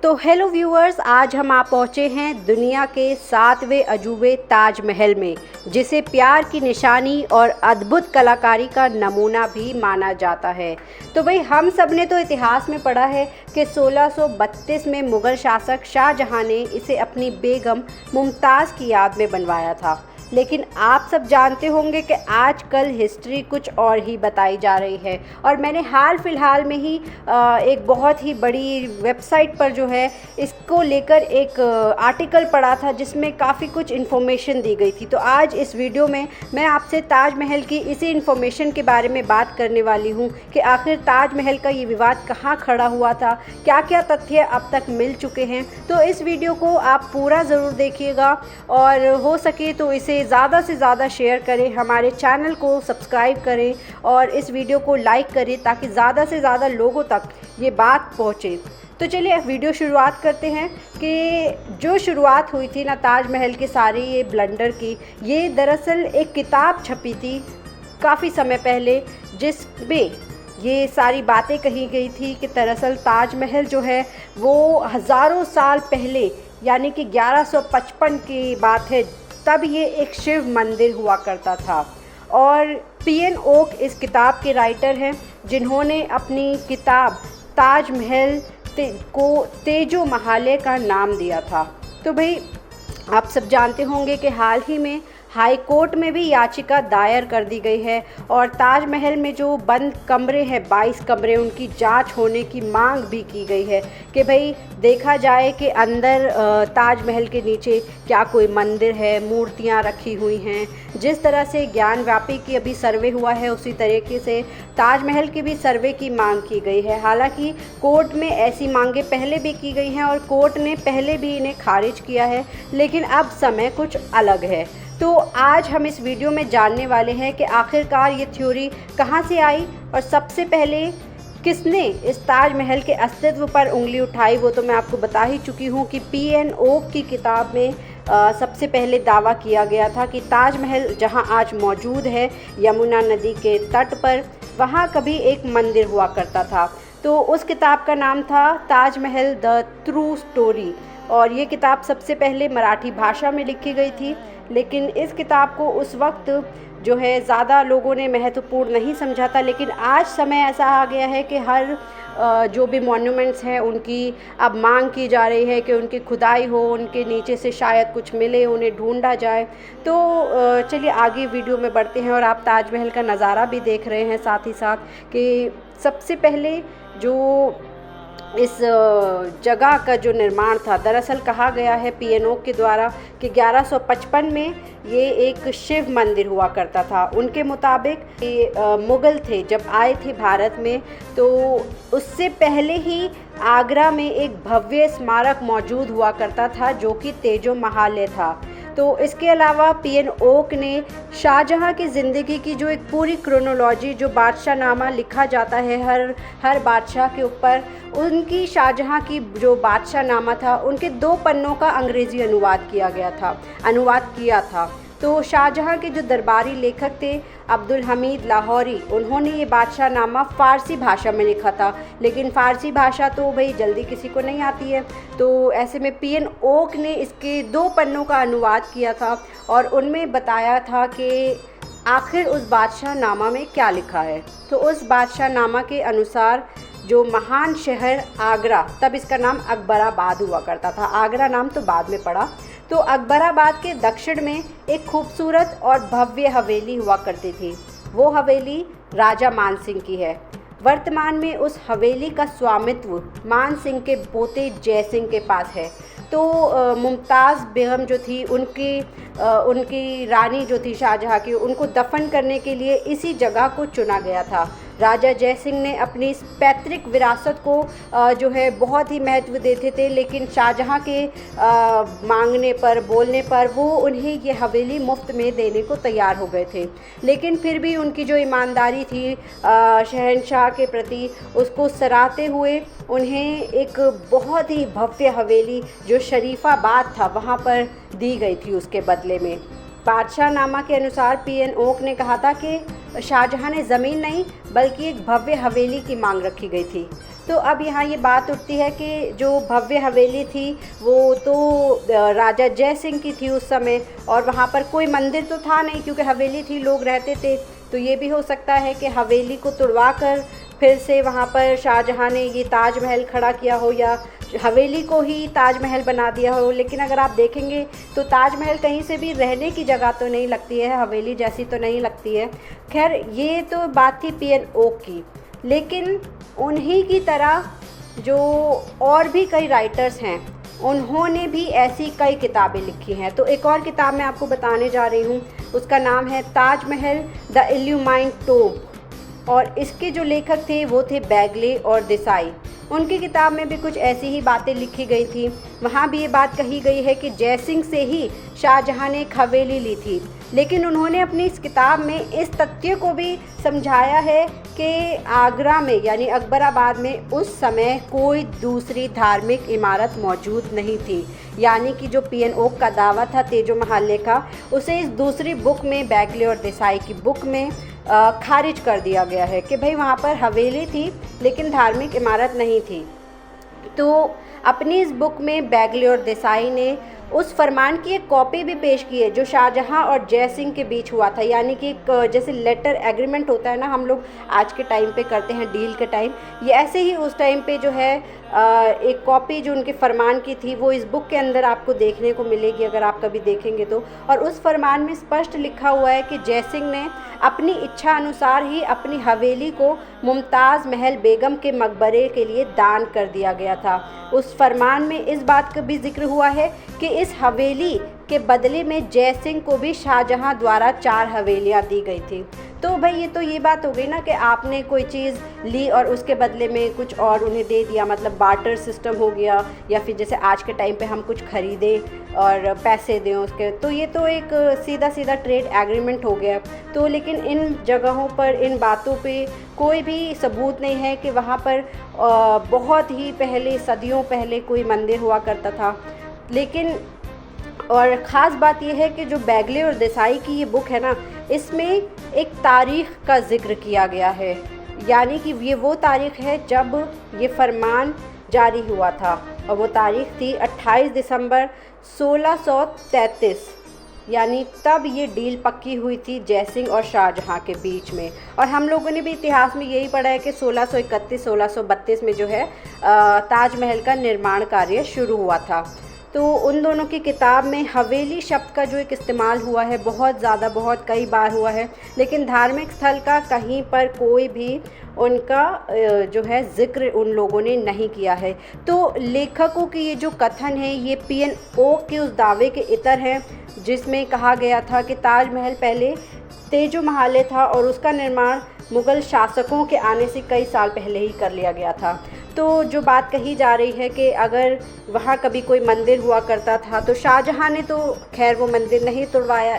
तो hello viewers, आज हम आप पहुँचे हैं दुनिया के 7वें अजूबे ताजमहल में, जिसे प्यार की निशानी और अद्भुत कलाकारी का नमूना भी माना जाता है। तो भाई हम सब ने तो इतिहास में पढ़ा है कि 1632 में मुग़ल शासक शाहजहां ने इसे अपनी बेगम मुमताज़ की याद में बनवाया था। लेकिन आप सब जानते होंगे कि आजकल हिस्ट्री कुछ और ही बताई जा रही है। और मैंने हाल फिलहाल में ही एक बहुत ही बड़ी वेबसाइट पर जो है इसको लेकर एक आर्टिकल पढ़ा था, जिसमें काफ़ी कुछ इन्फॉर्मेशन दी गई थी। तो आज इस वीडियो में मैं आपसे ताजमहल की इसी इन्फॉर्मेशन के बारे में बात करने वाली हूँ कि आखिर ताजमहल का ये विवाद कहाँ खड़ा हुआ था, क्या क्या तथ्य अब तक मिल चुके हैं। तो इस वीडियो को आप पूरा ज़रूर देखिएगा और हो सके तो इसे ज़्यादा से ज़्यादा शेयर करें, हमारे चैनल को सब्सक्राइब करें और इस वीडियो को लाइक करें ताकि ज़्यादा से ज़्यादा लोगों तक ये बात पहुँचे। तो चलिए वीडियो शुरुआत करते हैं कि जो शुरुआत हुई थी ना ताजमहल के सारे ये ब्लंडर की, ये दरअसल एक किताब छपी थी काफ़ी समय पहले, जिसमें ये सारी बातें कही गई थी कि दरअसल ताजमहल जो है वो हज़ारों साल पहले यानी कि 1155 की बात है, तब ये एक शिव मंदिर हुआ करता था। और पीएन ओक इस किताब के राइटर हैं, जिन्होंने अपनी किताब ताजमहल को तेजो महाले का नाम दिया था। तो भाई आप सब जानते होंगे कि हाल ही में हाई कोर्ट में भी याचिका दायर कर दी गई है और ताजमहल में जो बंद कमरे हैं 22 कमरे, उनकी जांच होने की मांग भी की गई है कि भाई देखा जाए कि अंदर ताजमहल के नीचे क्या कोई मंदिर है, मूर्तियां रखी हुई हैं। जिस तरह से ज्ञानव्यापी की अभी सर्वे हुआ है, उसी तरीके से ताजमहल की भी सर्वे की मांग की गई है। हालांकि कोर्ट में ऐसी मांगें पहले भी की गई हैं और कोर्ट ने पहले भी इन्हें खारिज किया है, लेकिन अब समय कुछ अलग है। तो आज हम इस वीडियो में जानने वाले हैं कि आखिरकार ये थ्योरी कहाँ से आई और सबसे पहले किसने इस ताजमहल के अस्तित्व पर उंगली उठाई। वो तो मैं आपको बता ही चुकी हूँ कि पीएन ओक की किताब में सबसे पहले दावा किया गया था कि ताजमहल जहाँ आज मौजूद है यमुना नदी के तट पर, वहाँ कभी एक मंदिर हुआ करता था। तो उस किताब का नाम था ताजमहल द ट्रू स्टोरी और ये किताब सबसे पहले मराठी भाषा में लिखी गई थी। लेकिन इस किताब को उस वक्त जो है ज़्यादा लोगों ने महत्वपूर्ण नहीं समझा था, लेकिन आज समय ऐसा आ गया है कि हर जो भी मॉन्यूमेंट्स हैं उनकी अब मांग की जा रही है कि उनकी खुदाई हो, उनके नीचे से शायद कुछ मिले, उन्हें ढूंढा जाए। तो चलिए आगे वीडियो में बढ़ते हैं और आप ताजमहल का नज़ारा भी देख रहे हैं साथ ही साथ कि सबसे पहले जो इस जगह का जो निर्माण था, दरअसल कहा गया है पीएन ओक के द्वारा कि 1155 में ये एक शिव मंदिर हुआ करता था। उनके मुताबिक ये मुग़ल थे जब आए थे भारत में, तो उससे पहले ही आगरा में एक भव्य स्मारक मौजूद हुआ करता था जो कि तेजो महाले था। तो इसके अलावा पीएन ओक ने शाहजहां की ज़िंदगी की जो एक पूरी क्रोनोलॉजी, जो बादशाहनामा लिखा जाता है हर बादशाह के ऊपर, उनकी शाहजहां की जो बादशाहनामा था उनके 2 पन्नों का अंग्रेज़ी अनुवाद किया था। तो शाहजहां के जो दरबारी लेखक थे अब्दुल हमीद लाहौरी, उन्होंने ये बादशाहनामा फ़ारसी भाषा में लिखा था, लेकिन फ़ारसी भाषा तो भाई जल्दी किसी को नहीं आती है। तो ऐसे में पीएन ओक ने इसके 2 पन्नों का अनुवाद किया था और उनमें बताया था कि आखिर उस बादशाहनामा में क्या लिखा है। तो उस बादशाहनामा के अनुसार जो महान शहर आगरा, तब इसका नाम अकबराबाद हुआ करता था, आगरा नाम तो बाद में पड़ा, तो अकबराबाद के दक्षिण में एक खूबसूरत और भव्य हवेली हुआ करती थी। वो हवेली राजा मानसिंह की है। वर्तमान में उस हवेली का स्वामित्व मानसिंह के पोते जयसिंह के पास है। तो मुमताज़ बेगम जो थी, उनकी रानी जो थी शाहजहां की, उनको दफन करने के लिए इसी जगह को चुना गया था। राजा जयसिंह ने अपनी इस पैतृक विरासत को जो है बहुत ही महत्व देते थे, लेकिन शाहजहां के मांगने पर, बोलने पर वो उन्हें ये हवेली मुफ्त में देने को तैयार हो गए थे। लेकिन फिर भी उनकी जो ईमानदारी थी शहंशाह के प्रति, उसको सराहते हुए उन्हें एक बहुत ही भव्य हवेली जो शरीफाबाद था वहाँ पर दी गई थी उसके बदले में। बादशाहनामा के अनुसार पीएन ओक ने कहा था कि शाहजहां ने ज़मीन नहीं बल्कि एक भव्य हवेली की मांग रखी गई थी। तो अब यहाँ ये बात उठती है कि जो भव्य हवेली थी वो तो राजा जय सिंह की थी उस समय, और वहाँ पर कोई मंदिर तो था नहीं क्योंकि हवेली थी, लोग रहते थे। तो ये भी हो सकता है कि हवेली को तुड़वा कर फिर से वहाँ पर शाहजहाँ ने ये ताजमहल खड़ा किया हो, या हवेली को ही ताजमहल बना दिया हो। लेकिन अगर आप देखेंगे तो ताजमहल कहीं से भी रहने की जगह तो नहीं लगती है, हवेली जैसी तो नहीं लगती है। खैर, ये तो बात थी पीएन ओक की, लेकिन उन्हीं की तरह जो और भी कई राइटर्स हैं उन्होंने भी ऐसी कई किताबें लिखी हैं। तो एक और किताब मैं आपको बताने जा रही हूँ, उसका नाम है ताजमहल द इल्यूमाइंड टोम्ब, और इसके जो लेखक थे वो थे बैगले और देसाई। उनकी किताब में भी कुछ ऐसी ही बातें लिखी गई थी। वहाँ भी ये बात कही गई है कि जय सिंह से ही शाहजहाँ ने एक हवेली ली थी, लेकिन उन्होंने अपनी इस किताब में इस तथ्य को भी समझाया है कि आगरा में यानी अकबराबाद में उस समय कोई दूसरी धार्मिक इमारत मौजूद नहीं थी। यानी कि जो पीएन ओक का दावा था तेजो महाले का, उसे इस दूसरी बुक में, बैगले और देसाई की बुक में खारिज कर दिया गया है कि भाई वहाँ पर हवेली थी लेकिन धार्मिक इमारत नहीं थी। तो अपनी इस बुक में बैगले और देसाई ने उस फरमान की एक कॉपी भी पेश की है जो शाहजहाँ और जय सिंह के बीच हुआ था। यानी कि एक जैसे लेटर एग्रीमेंट होता है ना, हम लोग आज के टाइम पे करते हैं डील के टाइम, ये ऐसे ही उस टाइम पे जो है एक कॉपी जो उनके फरमान की थी वो इस बुक के अंदर आपको देखने को मिलेगी अगर आप कभी देखेंगे तो। और उस फरमान में स्पष्ट लिखा हुआ है कि जय सिंह ने अपनी इच्छा अनुसार ही अपनी हवेली को मुमताज़ महल बेगम के मकबरे के लिए दान कर दिया गया था। उस फरमान में इस बात का भी जिक्र हुआ है कि इस हवेली के बदले में जय सिंह को भी शाहजहाँ द्वारा 4 हवेलियाँ दी गई थी। तो भाई ये बात हो गई ना कि आपने कोई चीज़ ली और उसके बदले में कुछ और उन्हें दे दिया, मतलब बार्टर सिस्टम हो गया, या फिर जैसे आज के टाइम पे हम कुछ खरीदें और पैसे दें उसके, तो ये तो एक सीधा ट्रेड एग्रीमेंट हो गया। तो लेकिन इन जगहों पर, इन बातों पे कोई भी सबूत नहीं है कि वहाँ पर बहुत ही पहले, सदियों पहले कोई मंदिर हुआ करता था। लेकिन और ख़ास बात यह है कि जो बैगले और देसाई की ये बुक है ना, इसमें एक तारीख़ का ज़िक्र किया गया है। यानी कि ये वो तारीख़ है जब ये फरमान जारी हुआ था, और वो तारीख़ थी 28 दिसंबर 1633। यानी तब ये डील पक्की हुई थी जय सिंह और शाहजहाँ के बीच में। और हम लोगों ने भी इतिहास में यही पढ़ा है कि 1631-1632 में जो है ताजमहल का निर्माण कार्य शुरू हुआ था। तो उन दोनों की किताब में हवेली शब्द का जो एक इस्तेमाल हुआ है बहुत ज़्यादा, बहुत कई बार हुआ है, लेकिन धार्मिक स्थल का कहीं पर कोई भी उनका जो है ज़िक्र उन लोगों ने नहीं किया है। तो लेखकों की ये जो कथन है ये पीएन ओक के उस दावे के इतर हैं जिसमें कहा गया था कि ताजमहल पहले तेजो महाले था और उसका निर्माण मुग़ल शासकों के आने से कई साल पहले ही कर लिया गया था। तो जो बात कही जा रही है कि अगर वहाँ कभी कोई मंदिर हुआ करता था तो शाहजहाँ ने तो खैर वो मंदिर नहीं तुड़वाया।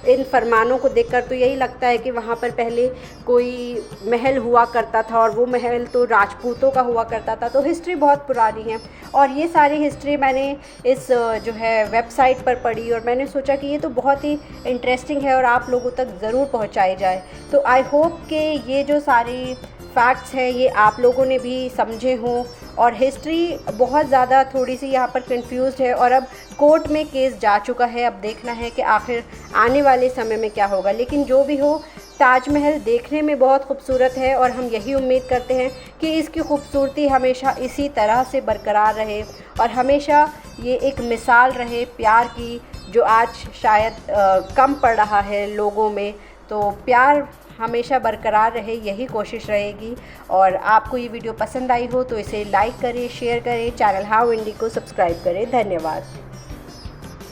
इन फरमानों को देखकर तो यही लगता है कि वहाँ पर पहले कोई महल हुआ करता था और वो महल तो राजपूतों का हुआ करता था। तो हिस्ट्री बहुत पुरानी है और ये सारी हिस्ट्री मैंने इस जो है वेबसाइट पर पढ़ी और मैंने सोचा कि ये तो बहुत ही इंटरेस्टिंग है और आप लोगों तक ज़रूर पहुँचाई जाए। तो आई होप कि ये जो सारी फैक्ट्स हैं ये आप लोगों ने भी समझे हों। और हिस्ट्री बहुत ज़्यादा थोड़ी सी यहाँ पर कंफ्यूज्ड है और अब कोर्ट में केस जा चुका है। अब देखना है कि आखिर आने वाले समय में क्या होगा। लेकिन जो भी हो, ताजमहल देखने में बहुत खूबसूरत है और हम यही उम्मीद करते हैं कि इसकी खूबसूरती हमेशा इसी तरह से बरकरार रहे और हमेशा ये एक मिसाल रहे प्यार की, जो आज शायद कम पड़ रहा है लोगों में। तो प्यार हमेशा बरकरार रहे, यही कोशिश रहेगी। और आपको ये वीडियो पसंद आई हो तो इसे लाइक करें, शेयर करें, चैनल हाउ इंडी को सब्सक्राइब करें। धन्यवाद।